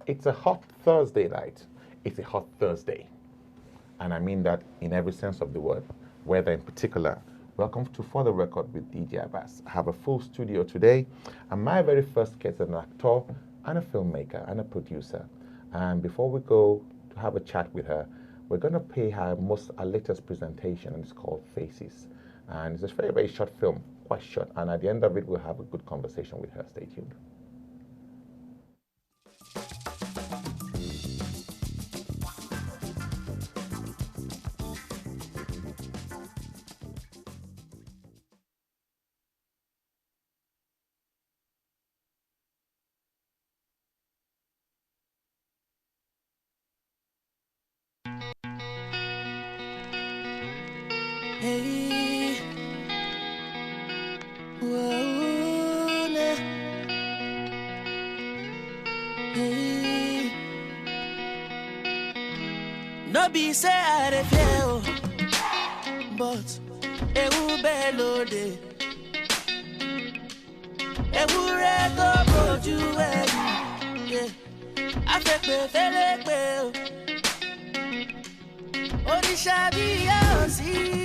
It's a hot Thursday night. It's a hot Thursday. And I mean that in every sense of the word, weather in particular. Welcome to For the Record with DJ Abass. I have a full studio today, and my very first guest is an actor and a filmmaker and a producer. And before we go to have a chat with her, we're going to pay her our latest presentation, and it's called Faces. And it's a very, very short film, quite short. And at the end of it, we'll have a good conversation with her. Stay tuned. Hey, whoa, nah. Hey, no be say I dey fear, but ewu belode, ewu rego boju ewu, yeah. Afepe felepe, orisha bi ya si.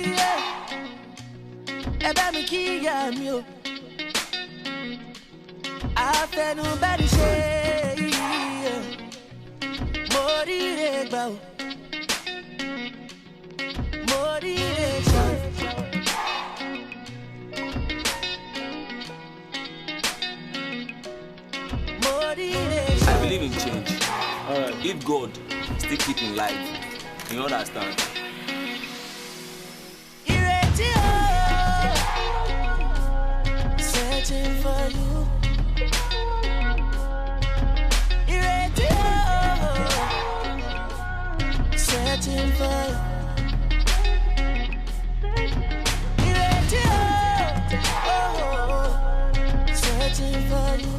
Eba mi kiya mi o, afẹnubẹ́ni ṣe mo ríre gbà o, mo ríre ṣá. I believe in change. If God still keeping life, you understand. Searching for you, searching for you, searching for you,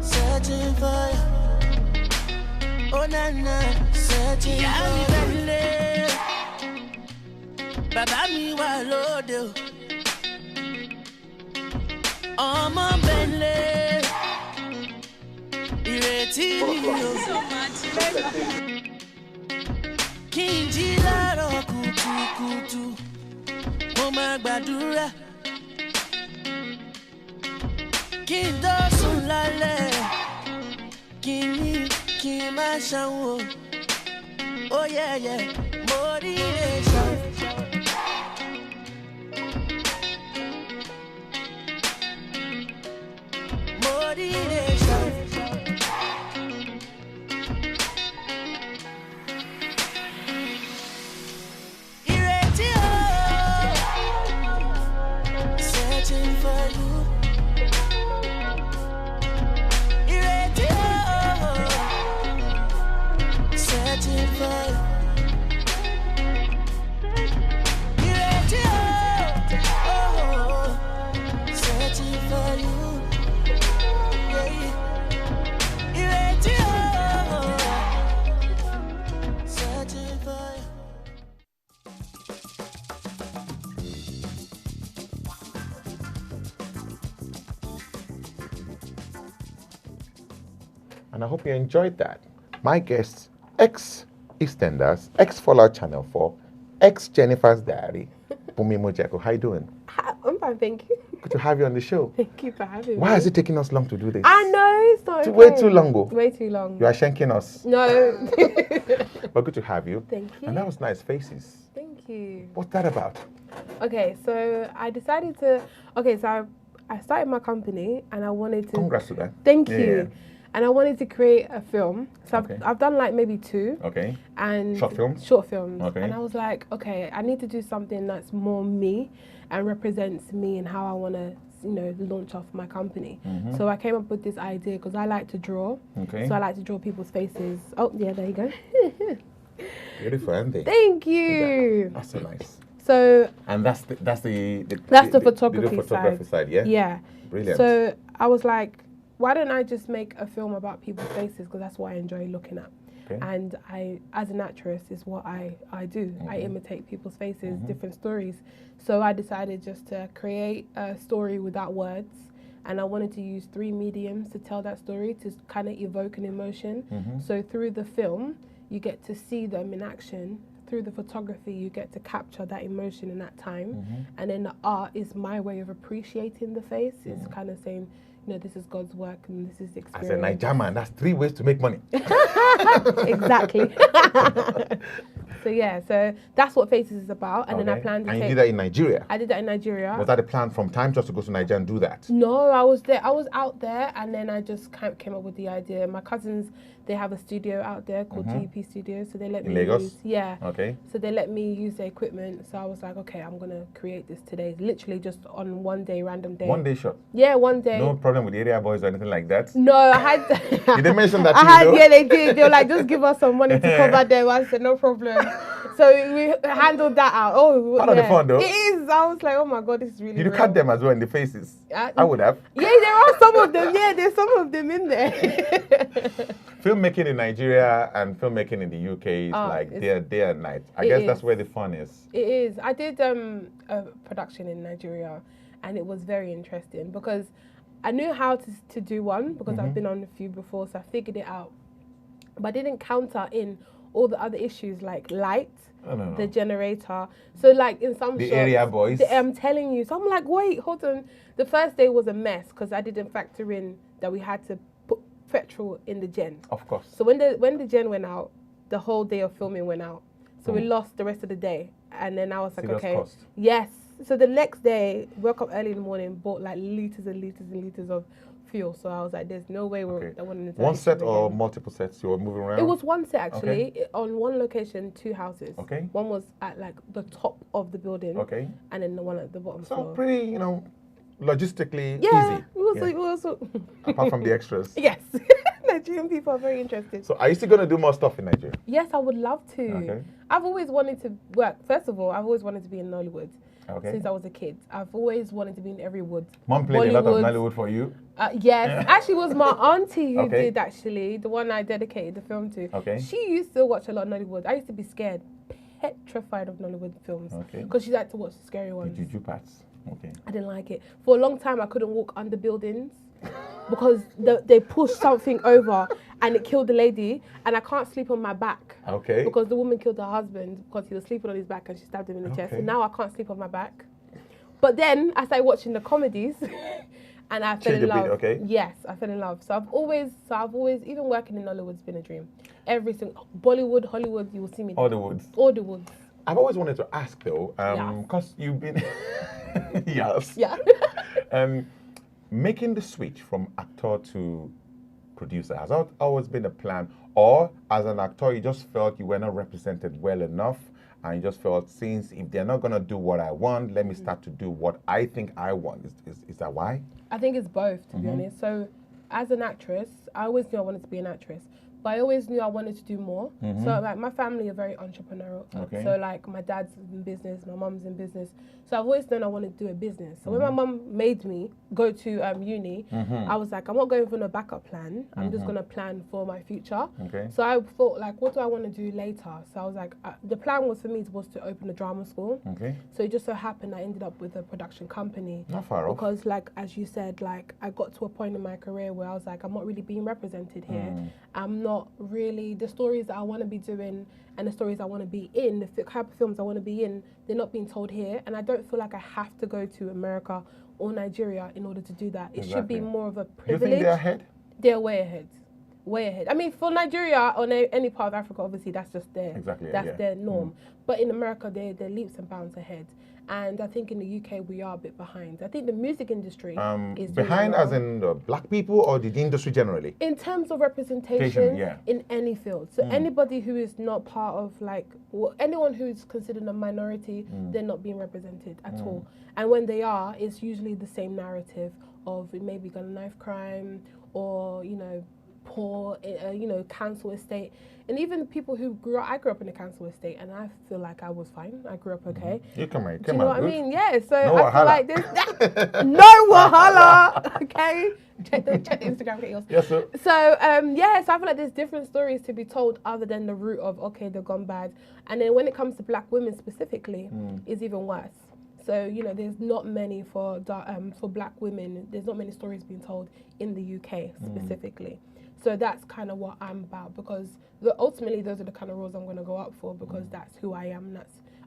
searching for you, oh na na, searching for you. Bàbá mi wà lóde o, ọmọ bẹ̀lẹ̀, ìrètí mi o. Kí n jí láàárọ̀ kùtùkùtù, mo máa gbàdúrà. Kí n tó sùn lálẹ́, kí n má ṣàwọn o, yeah, mo rí èso. Searching for you, searching for you. And I hope you enjoyed that. My guests, Ex-Eastenders, ex-Fallout Channel 4, ex-Jennifer's Diary, Bunmi Mojekwu. How you doing? I'm fine, thank you. Good to have you on the show. Thank you for having me. Why is it taking us long to do this? I know, it's not okay. Way too long. Way too long. You are shanking us. No. But good to have you. Thank you. And that was nice. Faces. Thank you. What's that about? Okay, so I decided to... Okay, so I started my company and I wanted to... Congrats to that. Thank you. Yeah. And I wanted to create a film. So Okay. I've done like maybe 2. Okay. And Short films? Short films. Okay. And I was like, okay, I need to do something that's more me and represents me and how I want to, launch off my company. Mm-hmm. So I came up with this idea because I like to draw. Okay. So I like to draw people's faces. Oh, yeah, there you go. Beautiful, aren't they? Thank you. That's so nice. So And that's the photography side, yeah? Yeah. Brilliant. So I was like, why don't I just make a film about people's faces? Because that's what I enjoy looking at. Okay. And I, as an actress, is what I do. I imitate people's faces, different stories. So I decided just to create a story without words. And I wanted to use 3 mediums to tell that story, to kind of evoke an emotion. So through the film, you get to see them in action. Through the photography, you get to capture that emotion in that time. And then the art is my way of appreciating the face. It's kind of saying, you know, this is God's work and this is the experience. As a Niger man, that's 3 ways to make money. Exactly. So yeah, so that's what Faces is about. And then I planned to And take... you did that in Nigeria? I did that in Nigeria. Was that a plan from time just to go to Nigeria and do that? No, I was there. I was out there, and then I just came up with the idea. My cousins, they have a studio out there called GEP Studios, so they let me Lagos? use... Yeah. Okay. So they let me use the equipment. So I was like, okay, I'm going to create this today. Literally just on one day, random day. 1 day shot? Yeah, one day. No problem with the area boys or anything like that? No, I had... Did they mention that to you? Yeah, they did. They were like, just give us some money to cover them. I said, no problem. So we handled that out. Oh, Part of the fun, though. It is. I was like, oh my God, this is really Did you real. cut them as well in the faces? I would have. Yeah, there are some of them. Yeah, there's some of them in there. Filmmaking in Nigeria and filmmaking in the UK is like day and night. I guess that's where the fun is. It is. I did a production in Nigeria, and it was very interesting because I knew how to do one because I've been on a few before, so I figured it out. But I didn't counter in all the other issues like light, the generator. So like in some shots, area boys. I'm telling you. So I'm like, wait, hold on. The first day was a mess because I didn't factor in that we had to put petrol in the gen. Of course. So when the gen went out, the whole day of filming went out. So we lost the rest of the day. And then I was like, Serious okay. cost. Yes. So the next day, woke up early in the morning, bought like liters and liters and liters of fuel. So I was like, there's no way we're going to One set or multiple sets you were moving around? It was one set actually. On one location, 2 houses. Okay. One was at like the top of the building. Okay. And then the one at the bottom So floor. pretty, logistically Yeah. easy. It was Apart from the extras. Yes. Nigerian people are very interested. So are you still going to do more stuff in Nigeria? Yes, I would love to. Okay. I've always wanted to work. First of all, I've always wanted to be in Nollywood. Okay. Since I was a kid. I've always wanted to be in every wood. Mom played a lot of Nollywood for you? Yes. Actually, it was my auntie who Okay. did, actually. The one I dedicated the film to. Okay. She used to watch a lot of Nollywood. I used to be scared, petrified of Nollywood films. Okay. Because she liked to watch the scary The ones. juju parts. Okay. I didn't like it. For a long time, I couldn't walk under buildings because they pushed something over and it killed the lady. And I can't sleep on my back. Okay. Because the woman killed her husband because he was sleeping on his back and she stabbed him in the chest. Okay. And now I can't sleep on my back. But then I started watching the comedies and I fell in love. Okay. Yes, I fell in love. So I've always, even working in Nollywood's been a dream. Every single, Bollywood, Hollywood, you will see me there. All the woods. All the woods. I've always wanted to ask though, Yeah. because you've been, yes. Yeah. Making the switch from actor to producer, has that always been a plan? Or as an actor, you just felt you were not represented well enough and you just felt, since if they're not going to do what I want, let me start to do what I think I want. Is that why? I think it's both, to be honest. So as an actress, I always knew I wanted to be an actress. But I always knew I wanted to do more. So like my family are very entrepreneurial. Okay. So like my dad's in business, my mum's in business. So I've always known I wanted to do a business. So when my mum made me go to uni, I was like, I'm not going for no backup plan. I'm just going to plan for my future. Okay. So I thought like, what do I want to do later? So I was like, the plan was for me was to open a drama school. Okay. So it just so happened I ended up with a production company. Not far off. Because like, as you said, like I got to a point in my career where I was like, I'm not really being represented here. I'm not really, the stories that I want to be doing and the stories I want to be in, the type of films I want to be in, they're not being told here. And I don't feel like I have to go to America or Nigeria in order to do that. It should be more of a privilege. You think they're ahead? They're way ahead. Way ahead. I mean, for Nigeria or any part of Africa, obviously that's just their norm. But in America, they're leaps and bounds ahead. And I think in the UK we are a bit behind. I think the music industry is behind, as in the black people or the industry generally? In terms of representation in any field. So anybody who is not part of anyone who's considered a minority, they're not being represented at all. And when they are, it's usually the same narrative of maybe gun and knife crime or, poor, you know, council estate. And even people who I grew up in a council estate, and I feel like I was fine. I grew up okay. You come on, Do you know what I mean? Yeah. So no I feel wahala. like this. No wahala. Okay. Check the Instagram, get yours. Yes, sir. So yeah. So I feel like there's different stories to be told other than the root of okay, they've gone bad. And then when it comes to black women specifically, it's even worse. So you know, there's not many for black women. There's not many stories being told in the UK specifically. So that's kind of what I'm about, because ultimately those are the kind of roles I'm going to go up for, because that's who I am.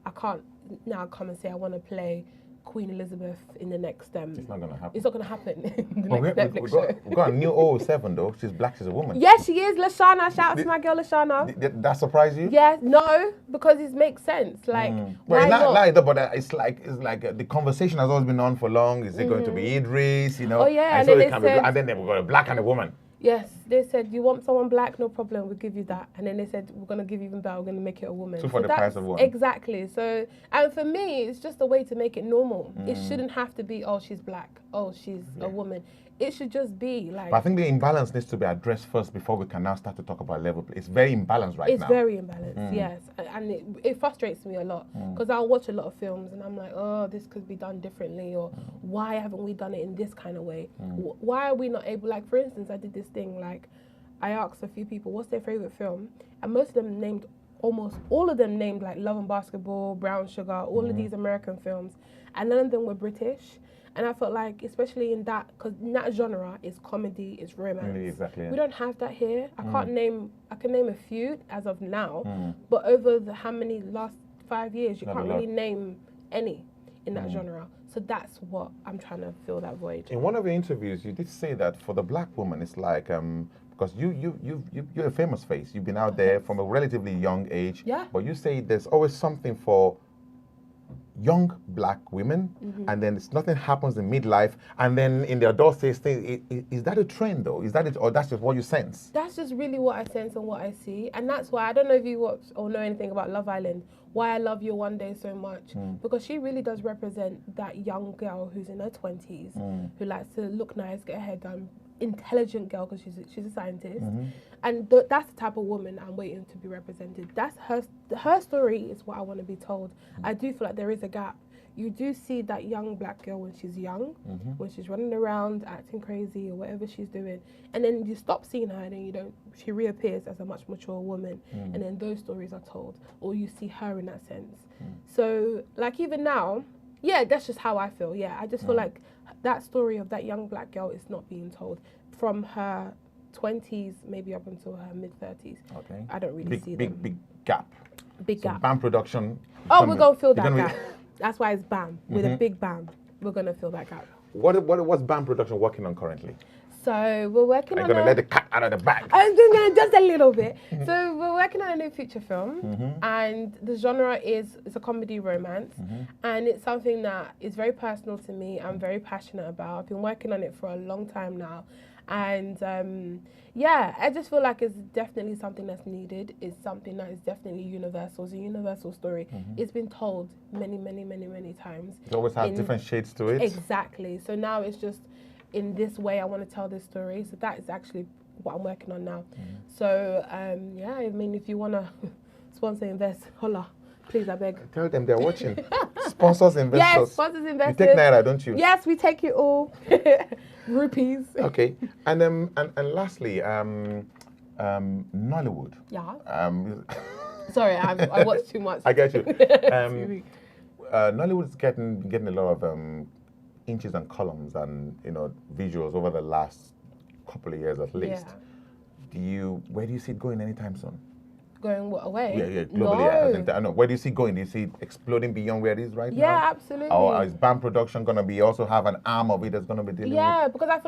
I can't now come and say I want to play Queen Elizabeth in the next. It's not going to happen. It's not going to happen in the next Netflix show. We've got a new 007 though. She's black. She's a woman. Yes, she is. Lashana. Shout out to my girl Lashana. Did that surprise you? Yeah, no, because it makes sense. Like, well, why not? but it's like the conversation has always been on for long. Is it going to be Idris? You know? Oh yeah, and then they've got a black and a woman. Yes, they said, you want someone black, no problem, we'll give you that. And then they said, we're going to give you even better, we're going to make it a woman. Two for the price of one. Exactly. So, and for me, it's just a way to make it normal. It shouldn't have to be, oh, she's black, oh, she's a woman. It should just be like... But I think the imbalance needs to be addressed first before we can now start to talk about level play. It's very imbalanced now. It's very imbalanced, yes. And it frustrates me a lot, because I'll watch a lot of films and I'm like, oh, this could be done differently, or why haven't we done it in this kind of way? Why are we not able... Like, for instance, I did this thing, like, I asked a few people, what's their favourite film? And most of them named, almost all of them named, like, Love and Basketball, Brown Sugar, all of these American films. And none of them were British. And I felt like, especially in that, because in that genre, it's comedy, it's romance. Exactly. Yeah. We don't have that here. I can name a few as of now, but over the last 5 years, you can't really name any in that genre. So that's what I'm trying to fill that void. In one of your interviews, you did say that for the black woman, it's like, because you're a famous face. You've been out there from a relatively young age. Yeah. But you say there's always something for young black women, and then nothing happens in midlife, and then in the adult stage, is that a trend though? Is that it, or that's just what you sense? That's just really what I sense and what I see, and that's why I don't know if you watch or know anything about Love Island. Why I love Your One Day so much, because she really does represent that young girl who's in her 20s, who likes to look nice, get her hair done, intelligent girl because she's a scientist, and that's the type of woman I'm waiting to be represented. That's her story is what I want to be told. I do feel like there is a gap. You do see that young black girl when she's young, when she's running around acting crazy or whatever she's doing, and then you stop seeing her, and then she reappears as a much mature woman, and then those stories are told, or you see her in that sense. So like even now, yeah, that's just how I feel. Yeah, I just feel like that story of that young black girl is not being told from her 20s maybe up until her mid-30s. Okay. I don't really see them. Big gap. Big gap. BAM production. Oh, we're going to fill that gap. That's why it's BAM. With a big BAM. We're going to fill that gap. What's BAM production working on currently? So we're working on... I'm going to let the cat out of the bag. I'm going to just a little bit. So we're working on a new feature film, and the genre is a comedy romance, and it's something that is very personal to me. I'm very passionate about. I've been working on it for a long time now, and yeah, I just feel like it's definitely something that's needed. It's something that is definitely universal. It's a universal story. It's been told many, many, many, many times. It always has different shades to it. Exactly. So now it's just, in this way I want to tell this story. So that is actually what I'm working on now. So yeah, I mean, if you want to sponsor, invest, holla, please, I beg. Tell them they're watching. Sponsors, investors. Yes, sponsors, investors. You take Naira, don't you? Yes, we take it all. Rupees. Okay, and lastly, Nollywood. Yeah. Sorry, I watched too much. I get you. Nollywood's getting a lot of inches and columns and visuals over the last couple of years at least. Yeah. Where do you see it going anytime soon? Going what, away? Yeah, globally. No. I know. Where do you see it going? Do you see it exploding beyond where it is right now? Yeah, absolutely. Or is BAM production going to be also have an arm of it that's going to be dealing with? Yeah, because I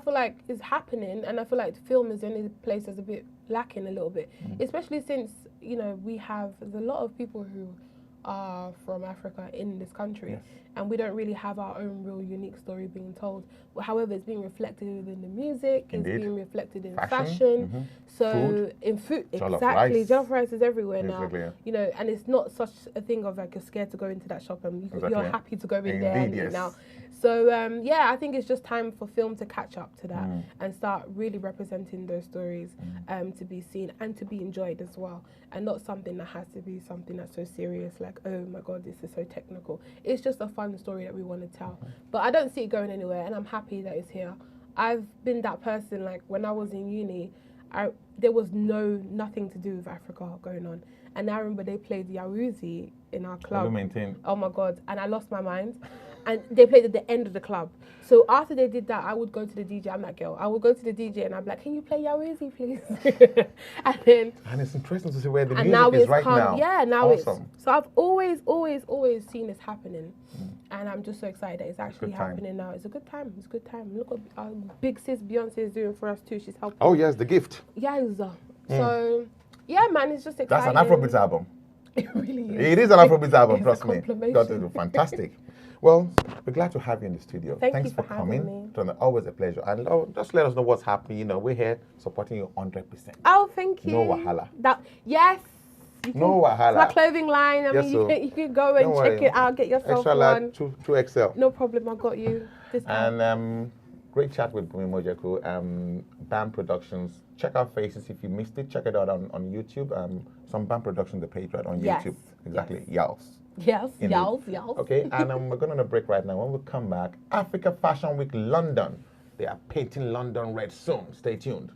feel like it's happening, and I feel like film is the only place that's a bit lacking a little bit, especially since there's a lot of people who are from Africa in this country. Yes. And we don't really have our own real unique story being told. However, it's being reflected in the music, Indeed. it's being reflected in Fashion. fashion. So Food. in food, Jollof exactly. rice. Jollof rice is everywhere Exactly, now. yeah. You know, and it's not such a thing of like you're scared to go into that shop and Exactly, you're yeah. happy to go in there and Indeed, eat yes. now. So yeah, I think it's just time for film to catch up to that and start really representing those stories to be seen and to be enjoyed as well, and not something that has to be something that's so serious like, oh my god, this is so technical. It's just a fun story that we want to tell. But I don't see it going anywhere, and I'm happy that it's here. I've been that person, like when I was in uni, there was nothing to do with Africa going on, and I remember they played Yawuzi in our club. Oh my god, and I lost my mind. And they played at the end of the club. So after they did that, I would go to the DJ. I'm that girl. I would go to the DJ and I'm like, can you play Yawuzi, please? and it's interesting to see where the and music now is it's right come. now. Yeah, now Awesome. it's. So I've always seen this happening. And I'm just so excited that it's actually good time. happening now. It's a good time. It's a good time. Look what our big sis Beyonce is doing for us too. She's helping. Oh, yes, the gift. Yeah. So, yeah, man, it's just exciting. That's an Afrobeat album. It really is. It is an Afrobeat album, It's trust a me. confirmation. That is fantastic. Well, we're glad to have you in the studio. Thanks Thanks you for for coming. having me. Always a pleasure. And just let us know what's happening. You know, we're here supporting you 100%. Oh, thank you. No wahala. Yes. You can, No wahala. It's my clothing line. I Yes, mean, so you can go and don't check worry. it out. Get yourself Extra one. large, 2XL. No problem. I got you. And great chat with Bunmi Mojekwu. BAM Productions. Check out Faces if you missed it. Check it out on YouTube. Some BAM Productions, the page right on Yes. YouTube. Exactly. Yes. Yes. Indeed. Yes. Okay, and we're going on a break right now. When we come back, Africa Fashion Week London. They are painting London red soon. Stay tuned.